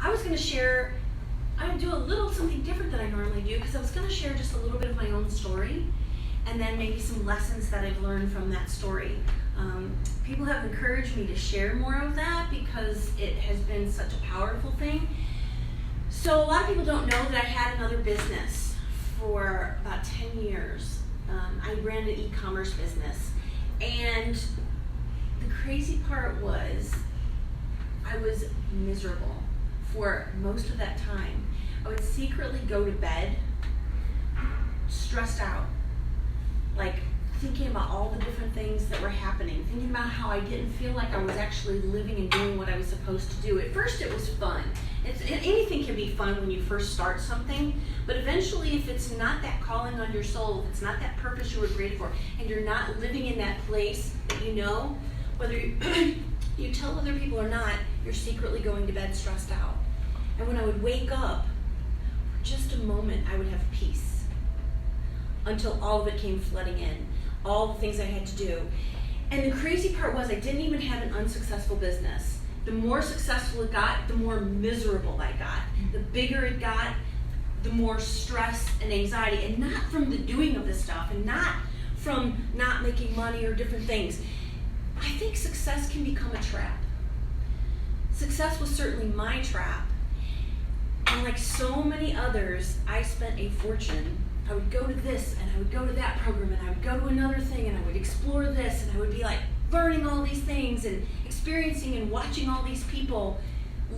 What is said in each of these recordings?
I was going to share, I would do a little something different than I normally do, because I was going to share just a little bit of my own story, and then maybe some lessons that I've learned from that story. People have encouraged me to share more of that because it has been such a powerful thing. So a lot of people don't know that I had another business for about 10 years. I ran an e-commerce business, and the crazy part was I was miserable for most of that time. I would secretly go to bed stressed out, like thinking about all the different things that were happening, thinking about how I didn't feel like I was actually living and doing what I was supposed to do. At first it was fun. Anything can be fun when you first start something, but eventually if it's not that calling on your soul, if it's not that purpose you were created for, and you're not living in that place that you know, whether you tell other people or not, you're secretly going to bed stressed out. And when I would wake up, for just a moment I would have peace, until all of it came flooding in, all the things I had to do. And the crazy part was I didn't even have an unsuccessful business. The more successful it got, the more miserable I got. The bigger it got, the more stress and anxiety, and not from the doing of this stuff, and not from not making money or different things. I think success can become a trap. Success was certainly my trap. And like so many others, I spent a fortune. I would go to this, and I would go to that program, and I would go to another thing, and I would explore this, and I would be like learning all these things and experiencing and watching all these people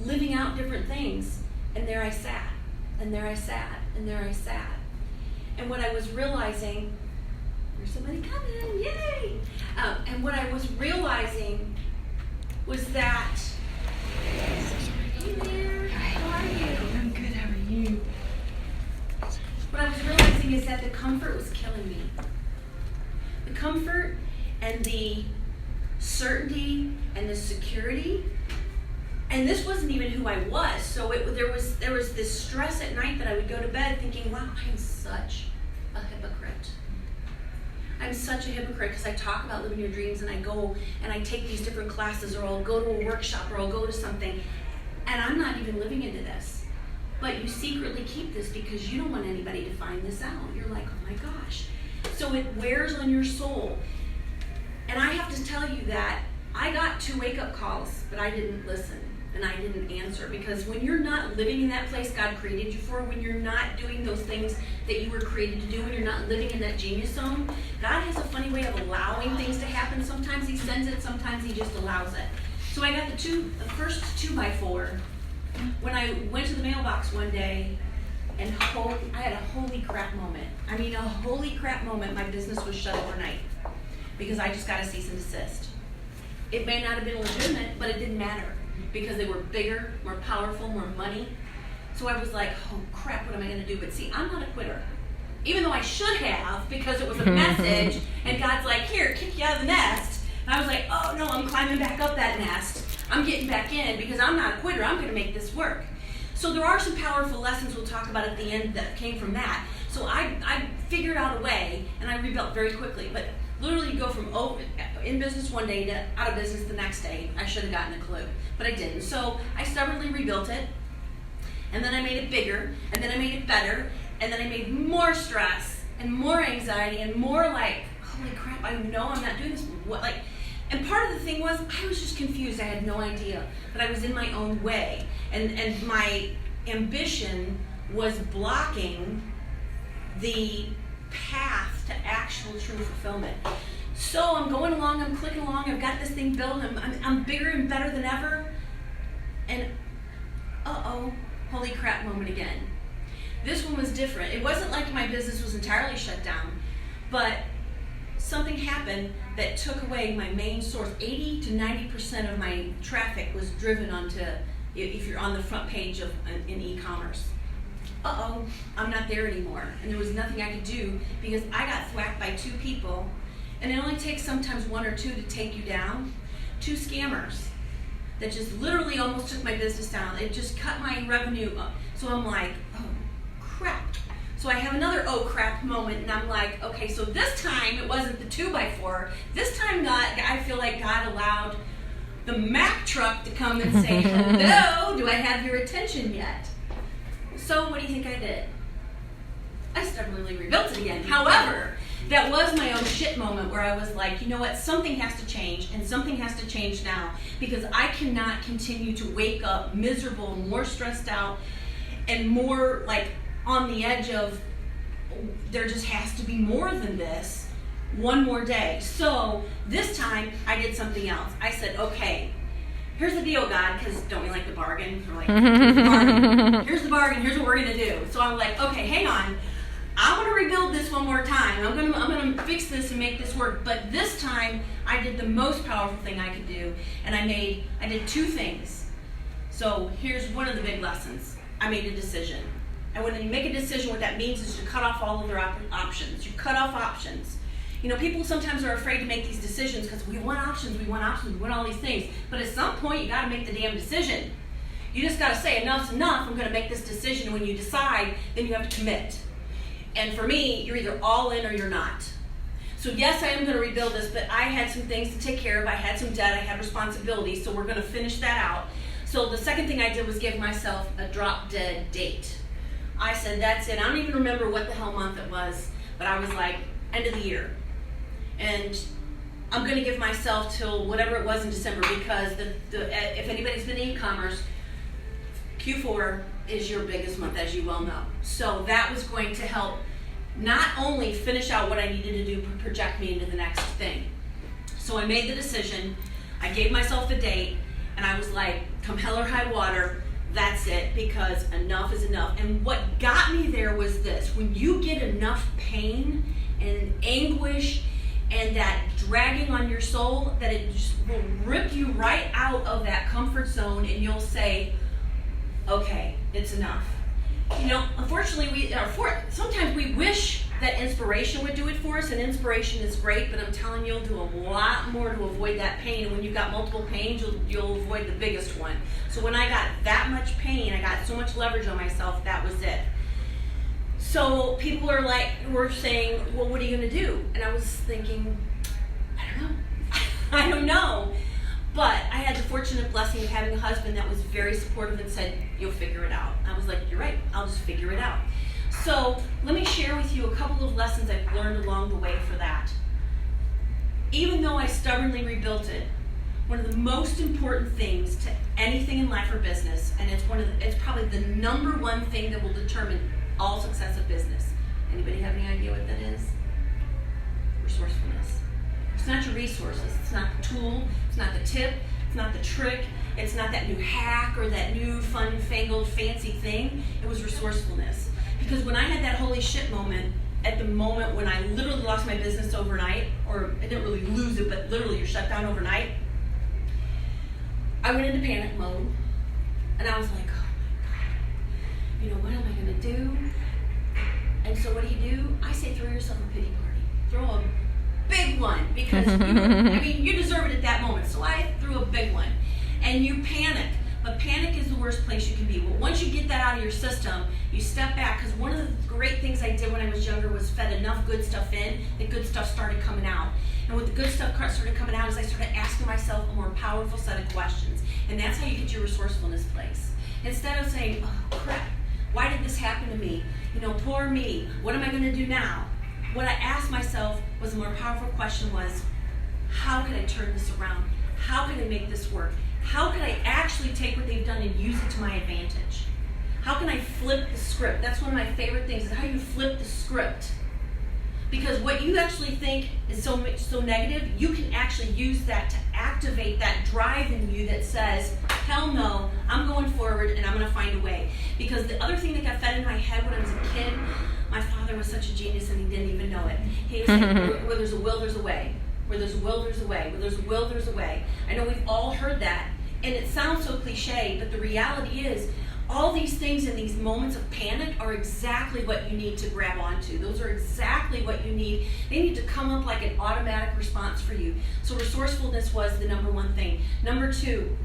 living out different things. And there I sat, and there I sat, and there I sat. And what I was realizing, there's somebody coming, yay! And what I was realizing was that, hey there, how are you? I'm good, how are you? What I was realizing is that the comfort was killing me. The comfort and the certainty and the security, and this wasn't even who I was. So there was this stress at night that I would go to bed thinking, wow, I'm such a hypocrite. I'm such a hypocrite because I talk about living your dreams, and I go and I take these different classes, or I'll go to a workshop, or I'll go to something, and I'm not even living into this. But you secretly keep this because you don't want anybody to find this out. You're like, oh my gosh. So it wears on your soul. And I have to tell you that I got 2 wake-up calls, but I didn't listen and I didn't answer, because when you're not living in that place God created you for, when you're not doing those things that you were created to do, when you're not living in that genius zone, God has a funny way of allowing things to happen. Sometimes He sends it, sometimes He just allows it. So I got the first 2x4 when I went to the mailbox one day, and I had a holy crap moment. I mean, a holy crap moment. My business was shut overnight because I just got a cease and desist. It may not have been legitimate, but it didn't matter because they were bigger, more powerful, more money. So I was like, oh crap, what am I going to do? But see, I'm not a quitter. Even though I should have, because it was a message, and God's like, here, kick you out of the nest. And I was like, oh no, I'm climbing back up that nest. I'm getting back in because I'm not a quitter. I'm going to make this work. So there are some powerful lessons we'll talk about at the end that came from that. So I figured out a way, and I rebuilt very quickly. But literally you go from in business one day to out of business the next day. I should have gotten a clue, but I didn't. So I stubbornly rebuilt it, and then I made it bigger, and then I made it better, and then I made more stress and more anxiety and more like, holy crap, I know I'm not doing this. What, like, and part of the thing was I was just confused. I had no idea that I was in my own way, and my ambition was blocking the path to actual true fulfillment. So I'm going along, I'm clicking along, I've got this thing built, I'm bigger and better than ever, and holy crap moment again. This one was different. It wasn't like my business was entirely shut down, but something happened that took away my main source. 80 to 90% of my traffic was driven onto, if you're on the front page in e-commerce. I'm not there anymore. And there was nothing I could do because I got thwacked by 2 people, and it only takes sometimes 1 or 2 to take you down. 2 scammers that just literally almost took my business down. It just cut my revenue up. So I'm like, oh crap. So I have another oh crap moment, and I'm like, okay, so this time it wasn't the 2x4. This time I feel like God allowed the Mack truck to come and say, hello, do I have your attention yet? So what do you think I did? I stubbornly rebuilt it again. However, that was my own shit moment where I was like, you know what, something has to change, and something has to change now, because I cannot continue to wake up miserable, more stressed out, and more like on the edge of, there just has to be more than this. One more day. So this time I did something else. I said, okay, here's the deal, God, because don't we like to bargain? We're like, here's the bargain, here's what we're going to do. So I'm like, okay, hang on. I want to rebuild this one more time. I'm gonna fix this and make this work. But this time I did the most powerful thing I could do, and I did two things. So here's one of the big lessons. I made a decision. And when you make a decision, what that means is you cut off all of their options. You cut off options. You know, people sometimes are afraid to make these decisions because we want options, we want all these things. But at some point, you got to make the damn decision. You just got to say, enough's enough, I'm going to make this decision. And when you decide, then you have to commit. And for me, you're either all in or you're not. So yes, I am going to rebuild this, but I had some things to take care of. I had some debt, I had responsibilities, so we're going to finish that out. So the second thing I did was give myself a drop-dead date. I said, that's it. I don't even remember what the hell month it was, but I was like, end of the year. And I'm going to give myself till whatever it was in December, because if anybody's been in e-commerce, Q4 is your biggest month, as you well know. So that was going to help not only finish out what I needed to do, but project me into the next thing. So I made the decision, I gave myself a date, and I was like, come hell or high water, that's it, because enough is enough. And what got me there was this: when you get enough pain and anguish and that dragging on your soul, that it just will rip you right out of that comfort zone, and you'll say, okay, it's enough. You know, unfortunately, sometimes we wish that inspiration would do it for us, and inspiration is great, but I'm telling you, you'll do a lot more to avoid that pain. And when you've got multiple pains, you'll avoid the biggest one. So when I got that much pain, I got so much leverage on myself, that was it. So people were saying, well, what are you going to do? And I was thinking, I don't know. But I had the fortunate blessing of having a husband that was very supportive and said, you'll figure it out. I was like, you're right, I'll just figure it out. So let me share with you a couple of lessons I've learned along the way for that. Even though I stubbornly rebuilt it, one of the most important things to anything in life or business, and it's probably the number one thing that will determine all success of business. Anybody have any idea what that is? Resourcefulness. It's not your resources. It's not the tool. It's not the tip. It's not the trick. It's not that new hack or that new fun-fangled fancy thing. It was resourcefulness. Because when I had that holy shit moment, at the moment when I literally lost my business overnight, or I didn't really lose it, but literally you're shut down overnight, I went into panic mode. And I was like, oh my God, you know, what am I going to do? And so what do? I say throw yourself a pity party. Throw a big one, because you deserve it at that moment. So I threw a big one. And you panic. But panic is the worst place you can be. Well, once you get that out of your system, you step back, because one of the great things I did when I was younger was fed enough good stuff in, that good stuff started coming out. And what the good stuff started coming out is I started asking myself a more powerful set of questions. And that's how you get your resourcefulness place. Instead of saying, oh crap, why did this happen to me? You know, poor me, what am I going to do now? What I asked myself was a more powerful question was, how can I turn this around? How can I make this work? How can I actually take what they've done and use it to my advantage? How can I flip the script? That's one of my favorite things, is how you flip the script. Because what you actually think is so negative, you can actually use that to activate that drive in you that says, hell no, I'm going forward and I'm going to find a way. Because the other thing that got fed in my head when I was a kid, my father was such a genius and he didn't even know it. He was like, where there's a will, there's a way. Where there's a will, there's a way. Where there's a will, there's a way. I know we've all heard that. And it sounds so cliche, but the reality is, all these things in these moments of panic are exactly what you need to grab onto. Those are exactly what you need. They need to come up like an automatic response for you. So resourcefulness was the number one thing. Number two,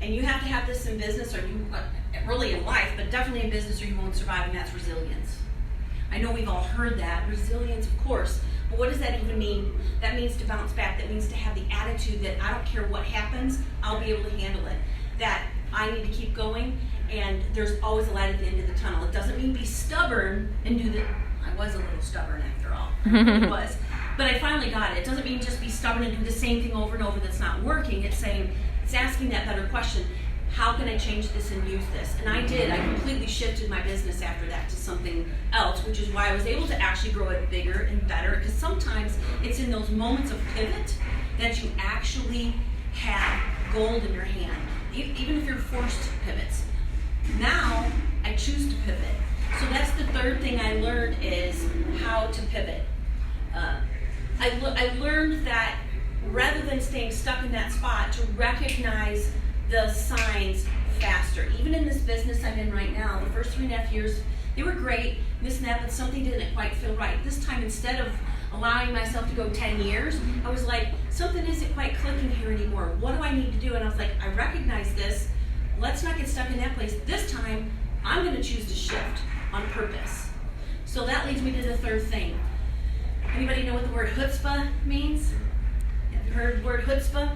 and you have to have this in business, or you really in life, but definitely in business, or you won't survive, and that's resilience. I know we've all heard that. Resilience, of course. But what does that even mean? That means to bounce back. That means to have the attitude that I don't care what happens, I'll be able to handle it. That I need to keep going, and there's always a light at the end of the tunnel. It doesn't mean be stubborn and do the, I was a little stubborn after all. I was. But I finally got it. It doesn't mean just be stubborn and do the same thing over and over that's not working. It's saying, it's asking that better question. How can I change this and use this? And I did. I completely shifted my business after that to something else, which is why I was able to actually grow it bigger and better. Because sometimes it's in those moments of pivot that you actually have gold in your hand, even if you're forced to pivot. Now, I choose to pivot. So that's the third thing I learned is how to pivot. I learned that rather than staying stuck in that spot, to recognize the signs faster. Even in this business I'm in right now, the first 3.5 years, they were great, this and that, but something didn't quite feel right. This time, instead of allowing myself to go 10 years, I was like, something isn't quite clicking here anymore. What do I need to do? And I was like, I recognize this. Let's not get stuck in that place. This time, I'm going to choose to shift on purpose. So that leads me to the third thing. Anybody know what the word chutzpah means? Have you heard the word chutzpah?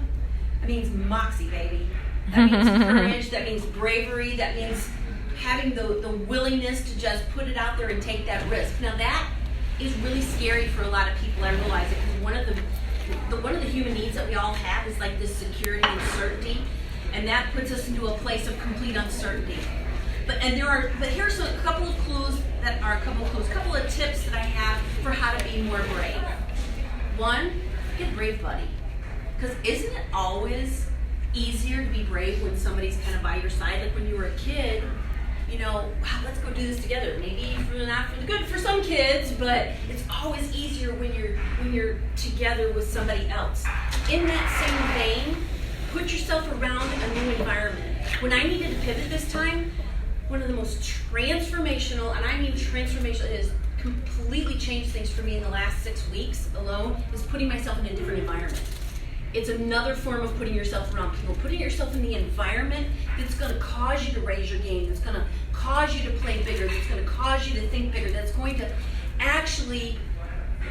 It means moxie, baby. That means courage, that means bravery, that means having the willingness to just put it out there and take that risk. Now that is really scary for a lot of people, I realize it, because one of the human needs that we all have is like this security and certainty, and that puts us into a place of complete uncertainty. But here's a couple of clues, a couple of tips that I have for how to be more brave. One, get a brave buddy. Because isn't it always easier to be brave when somebody's kind of by your side? Like when you were a kid, you know, wow, let's go do this together. Maybe not for the good for some kids, but it's always easier when you're together with somebody else. In that same vein, put yourself around a new environment. When I needed to pivot this time, one of the most transformational, and I mean transformational, it has completely changed things for me in the last 6 weeks alone, is putting myself in a different environment. It's another form of putting yourself around people, putting yourself in the environment that's going to cause you to raise your game, that's going to cause you to play bigger, that's going to cause you to think bigger, that's going to actually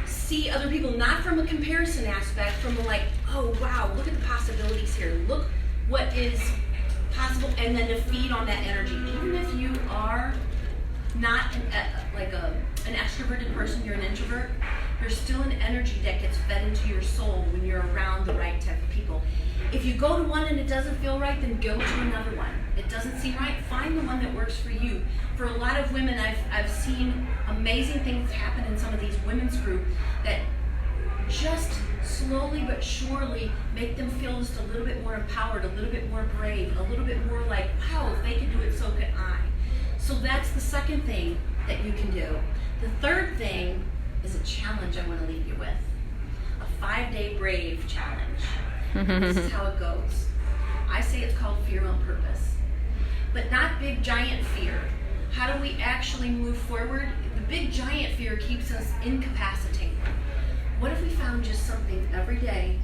see other people, not from a comparison aspect, from a like, oh wow, look at the possibilities here, look what is possible, and then to feed on that energy. Even if you are not an extroverted person, you're an introvert, there's still an energy that gets fed into your soul when you're around the right type of people. If you go to one and it doesn't feel right, then go to another one. It doesn't seem right, find the one that works for you. For a lot of women, I've seen amazing things happen in some of these women's groups that just slowly but surely make them feel just a little bit more empowered, a little bit more brave, a little bit more like, wow, if they can do it, so can I. So that's the second thing that you can do. The third thing is a challenge I want to leave you with. A 5-day brave challenge. This is how it goes. I say it's called fear on purpose. But not big giant fear. How do we actually move forward? The big giant fear keeps us incapacitated. What if we found just something every day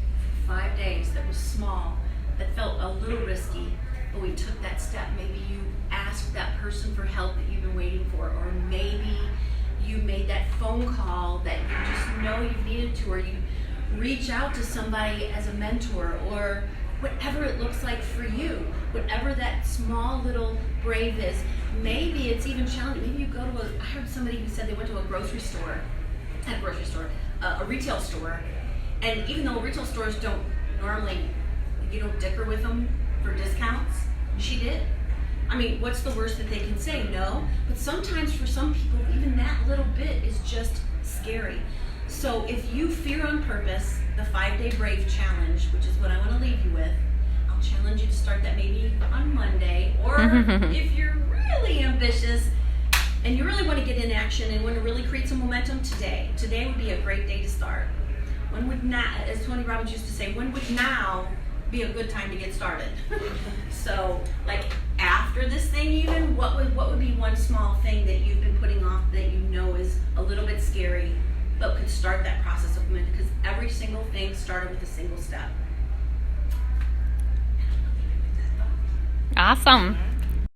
for 5 days that was small, that felt a little risky, but we took that step? Maybe you asked that person for help that you've been waiting for, or maybe you made that phone call that you just know you needed to, or you reach out to somebody as a mentor, or whatever it looks like for you, whatever that small little brave is. Maybe it's even challenging. Maybe you go to I heard somebody who said they went to a retail store, and even though retail stores don't normally, you don't dicker with them for discounts, she did. I mean, what's the worst that they can say? No. But sometimes for some people, even that little bit is just scary. So if you fear on purpose, the 5-day brave challenge, which is what I want to leave you with, I'll challenge you to start that maybe on Monday, or if you're really ambitious and you really want to get in action and want to really create some momentum, today would be a great day to start. When would not, as Tony Robbins used to say, when would now be a good time to get started? So, like after this thing even, what would be one small thing that you've been putting off that you know is a little bit scary, but could start that process of momentum? Because every single thing started with a single step. Awesome.